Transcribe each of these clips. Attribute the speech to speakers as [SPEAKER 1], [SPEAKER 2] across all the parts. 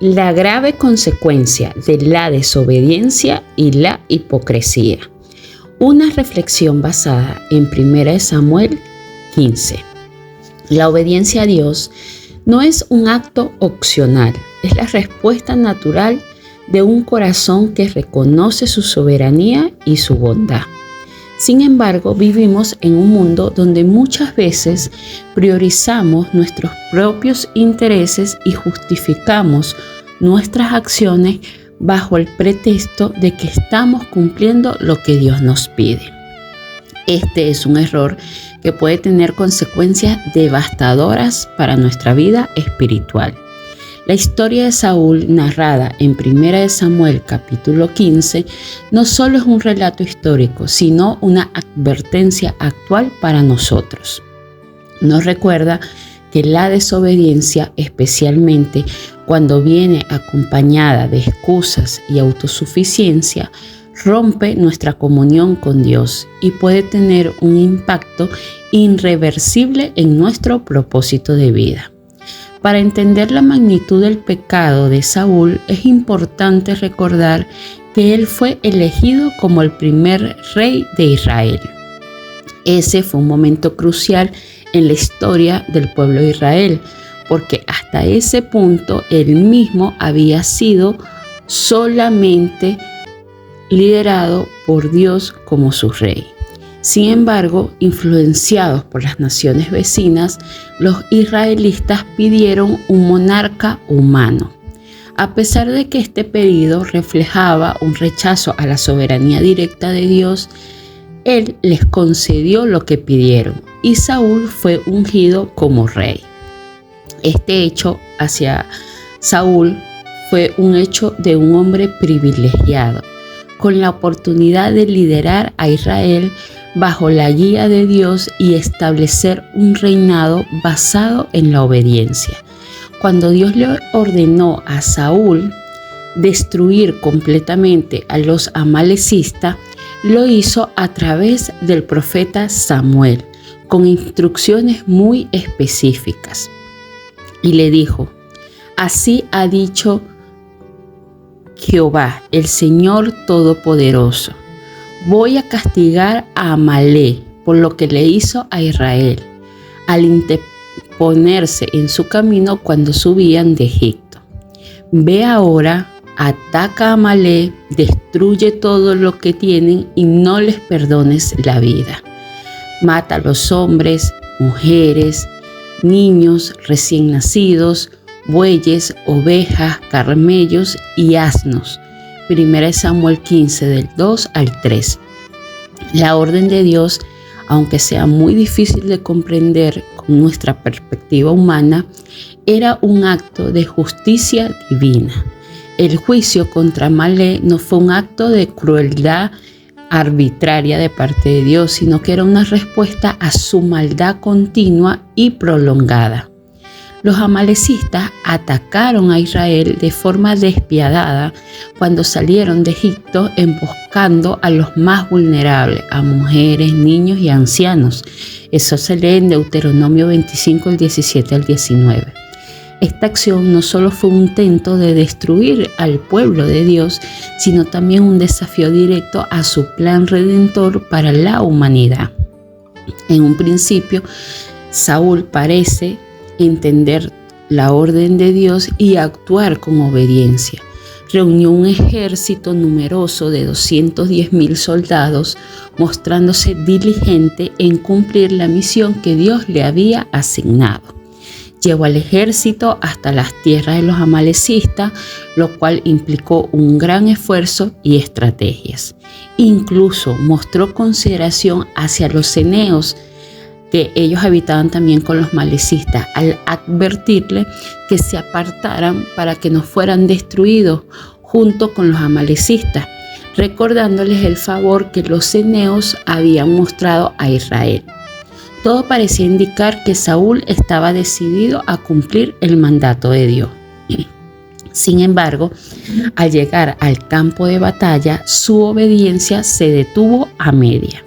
[SPEAKER 1] La grave consecuencia de la desobediencia y la hipocresía. Una reflexión basada en 1 Samuel 15. La obediencia a Dios no es un acto opcional, es la respuesta natural de un corazón que reconoce su soberanía y su bondad. Sin embargo, vivimos en un mundo donde muchas veces priorizamos nuestros propios intereses y justificamos nuestras acciones bajo el pretexto de que estamos cumpliendo lo que Dios nos pide. Este es un error que puede tener consecuencias devastadoras para nuestra vida espiritual. La historia de Saúl, narrada en 1 Samuel capítulo 15, no solo es un relato histórico, sino una advertencia actual para nosotros. Nos recuerda que la desobediencia, especialmente cuando viene acompañada de excusas y autosuficiencia, rompe nuestra comunión con Dios y puede tener un impacto irreversible en nuestro propósito de vida. Para entender la magnitud del pecado de Saúl, es importante recordar que él fue elegido como el primer rey de Israel. Ese fue un momento crucial en la historia del pueblo de Israel, porque hasta ese punto él mismo había sido solamente liderado por Dios como su rey. Sin embargo, influenciados por las naciones vecinas, los israelitas pidieron un monarca humano. A pesar de que este pedido reflejaba un rechazo a la soberanía directa de Dios, Él les concedió lo que pidieron y Saúl fue ungido como rey. Este hecho hacia Saúl fue un hecho de un hombre privilegiado, con la oportunidad de liderar a Israel bajo la guía de Dios y establecer un reinado basado en la obediencia. Cuando Dios le ordenó a Saúl destruir completamente a los amalecistas, lo hizo a través del profeta Samuel, con instrucciones muy específicas. Y le dijo: así ha dicho Jehová, el Señor Todopoderoso: voy a castigar a Amalek por lo que le hizo a Israel al interponerse en su camino cuando subían de Egipto. Ve ahora, ataca a Amalek, destruye todo lo que tienen y no les perdones la vida. Mata a los hombres, mujeres, niños recién nacidos, bueyes, ovejas, camellos y asnos. 1 Samuel 15, del 2 al 3. La orden de Dios, aunque sea muy difícil de comprender con nuestra perspectiva humana, era un acto de justicia divina. El juicio contra Amalek no fue un acto de crueldad arbitraria de parte de Dios, sino que era una respuesta a su maldad continua y prolongada. Los amalecistas atacaron a Israel de forma despiadada cuando salieron de Egipto emboscando a los más vulnerables, a mujeres, niños y ancianos. Eso se lee en Deuteronomio 25, el 17 al 19. Esta acción no solo fue un intento de destruir al pueblo de Dios, sino también un desafío directo a su plan redentor para la humanidad. En un principio, Saúl parece entender la orden de Dios y actuar con obediencia. Reunió un ejército numeroso de 210,000 soldados, mostrándose diligente en cumplir la misión que Dios le había asignado. Llevó al ejército hasta las tierras de los amalecistas, lo cual implicó un gran esfuerzo y estrategias. Incluso mostró consideración hacia los eneos, que ellos habitaban también con los amalecistas, al advertirle que se apartaran para que no fueran destruidos junto con los amalecistas, recordándoles el favor que los eneos habían mostrado a Israel. Todo parecía indicar que Saúl estaba decidido a cumplir el mandato de Dios. Sin embargo, al llegar al campo de batalla, su obediencia se detuvo a media.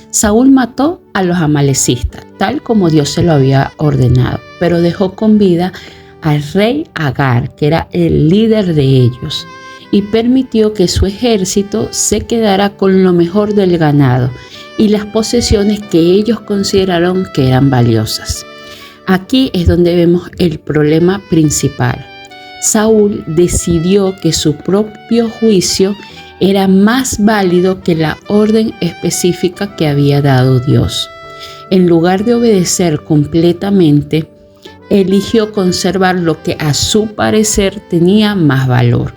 [SPEAKER 1] Saúl mató a los amalecistas, tal como Dios se lo había ordenado, pero dejó con vida al rey Agar, que era el líder de ellos, y permitió que su ejército se quedara con lo mejor del ganado y las posesiones que ellos consideraron que eran valiosas. Aquí es donde vemos el problema principal. Saúl decidió que su propio juicio era más válido que la orden específica que había dado Dios. En lugar de obedecer completamente, eligió conservar lo que a su parecer tenía más valor.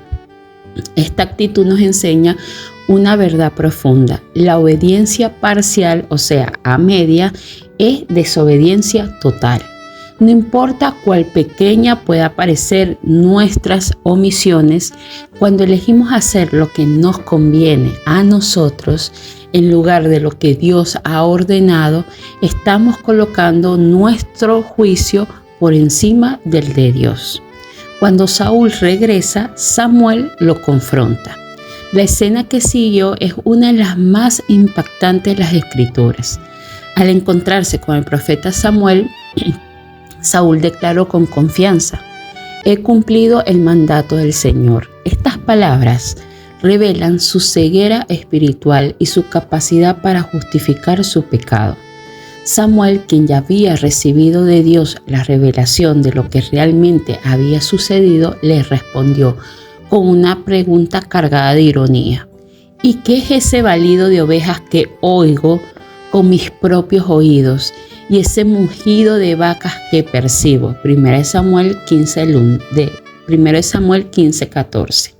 [SPEAKER 1] Esta actitud nos enseña una verdad profunda. La obediencia parcial, o sea, a media, es desobediencia total. No importa cuál pequeña pueda parecer nuestras omisiones, cuando elegimos hacer lo que nos conviene a nosotros en lugar de lo que Dios ha ordenado, estamos colocando nuestro juicio por encima del de Dios. Cuando Saúl regresa, Samuel lo confronta. La escena que siguió es una de las más impactantes de las Escrituras. Al encontrarse con el profeta Samuel, Saúl declaró con confianza: «He cumplido el mandato del Señor». Estas palabras revelan su ceguera espiritual y su capacidad para justificar su pecado. Samuel, quien ya había recibido de Dios la revelación de lo que realmente había sucedido, le respondió con una pregunta cargada de ironía: ¿y qué es ese balido de ovejas que oigo con mis propios oídos y ese mugido de vacas que percibo? 1 Samuel 15:14.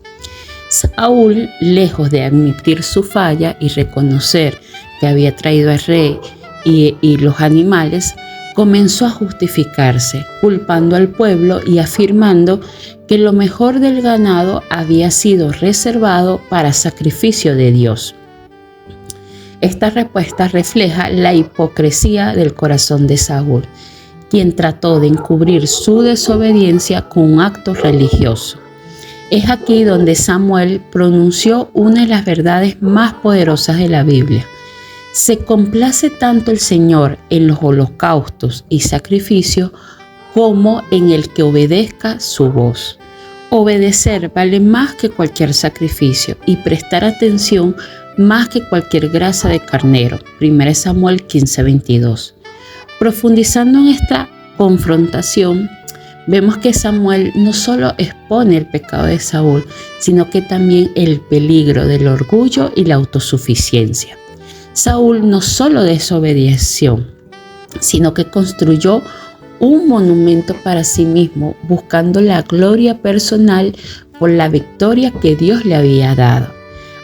[SPEAKER 1] Saúl, lejos de admitir su falla y reconocer que había traído al rey y los animales, comenzó a justificarse, culpando al pueblo y afirmando que lo mejor del ganado había sido reservado para sacrificio de Dios. Esta respuesta refleja la hipocresía del corazón de Saúl, quien trató de encubrir su desobediencia con un acto religioso. Es aquí donde Samuel pronunció una de las verdades más poderosas de la Biblia. Se complace tanto el Señor en los holocaustos y sacrificios como en el que obedezca su voz. Obedecer vale más que cualquier sacrificio y prestar atención más que cualquier grasa de carnero. 1 Samuel 15:22. Profundizando en esta confrontación, vemos que Samuel no solo expone el pecado de Saúl, sino que también el peligro del orgullo y la autosuficiencia. Saúl no solo desobedeció, sino que construyó un monumento para sí mismo, buscando la gloria personal por la victoria que Dios le había dado.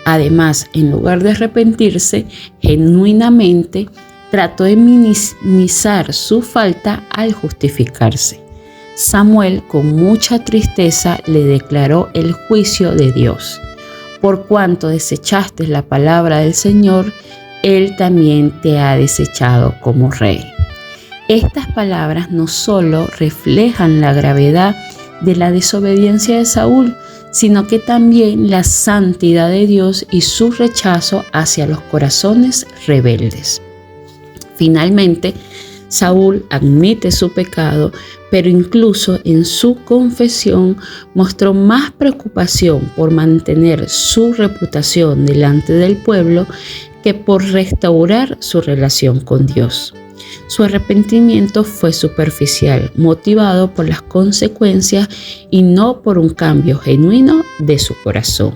[SPEAKER 1] Además, en lugar de arrepentirse genuinamente, trató de minimizar su falta al justificarse. Samuel, con mucha tristeza, le declaró el juicio de Dios. Por cuanto desechaste la palabra del Señor, Él también te ha desechado como rey. Estas palabras no solo reflejan la gravedad de la desobediencia de Saúl, sino que también la santidad de Dios y su rechazo hacia los corazones rebeldes. Finalmente, Saúl admite su pecado, pero incluso en su confesión mostró más preocupación por mantener su reputación delante del pueblo que por restaurar su relación con Dios. Su arrepentimiento fue superficial, motivado por las consecuencias y no por un cambio genuino de su corazón.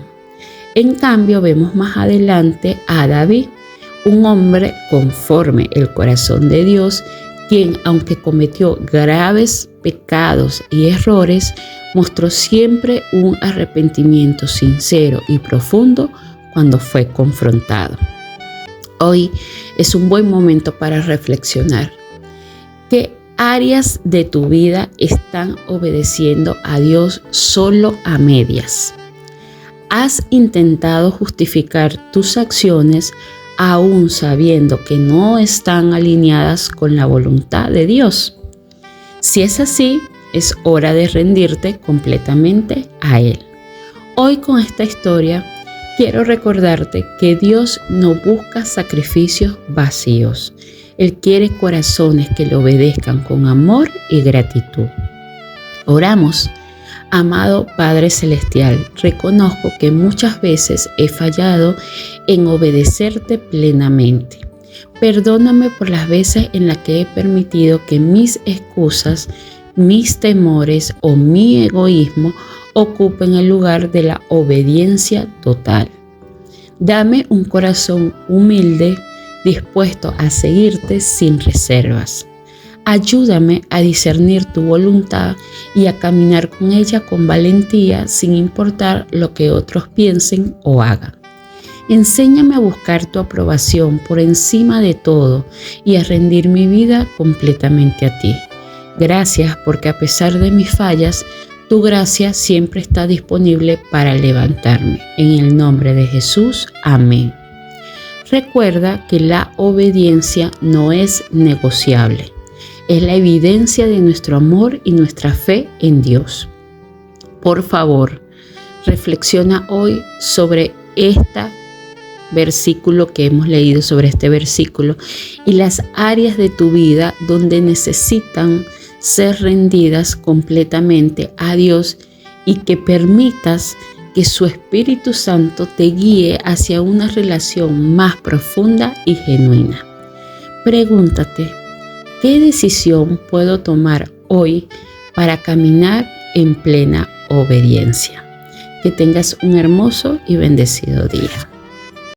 [SPEAKER 1] En cambio, vemos más adelante a David, un hombre conforme el corazón de Dios, quien, aunque cometió graves pecados y errores, mostró siempre un arrepentimiento sincero y profundo cuando fue confrontado. Hoy es un buen momento para reflexionar. ¿Qué áreas de tu vida están obedeciendo a Dios solo a medias? ¿Has intentado justificar tus acciones aún sabiendo que no están alineadas con la voluntad de Dios? Si es así, es hora de rendirte completamente a Él. Hoy con esta historia quiero recordarte que Dios no busca sacrificios vacíos. Él quiere corazones que le obedezcan con amor y gratitud. Oramos. Amado Padre Celestial, reconozco que muchas veces he fallado en obedecerte plenamente. Perdóname por las veces en las que he permitido que mis excusas, mis temores o mi egoísmo ocupen el lugar de la obediencia total. Dame un corazón humilde, dispuesto a seguirte sin reservas. Ayúdame a discernir tu voluntad y a caminar con ella con valentía sin importar lo que otros piensen o hagan. Enséñame a buscar tu aprobación por encima de todo y a rendir mi vida completamente a ti. Gracias porque a pesar de mis fallas, tu gracia siempre está disponible para levantarme. En el nombre de Jesús, amén. Recuerda que la obediencia no es negociable. Es la evidencia de nuestro amor y nuestra fe en Dios. Por favor, reflexiona hoy sobre este versículo que hemos leído, sobre este versículo y las áreas de tu vida donde necesitan ser rendidas completamente a Dios y que permitas que su Espíritu Santo te guíe hacia una relación más profunda y genuina. Pregúntate, ¿qué decisión puedo tomar hoy para caminar en plena obediencia? Que tengas un hermoso y bendecido día.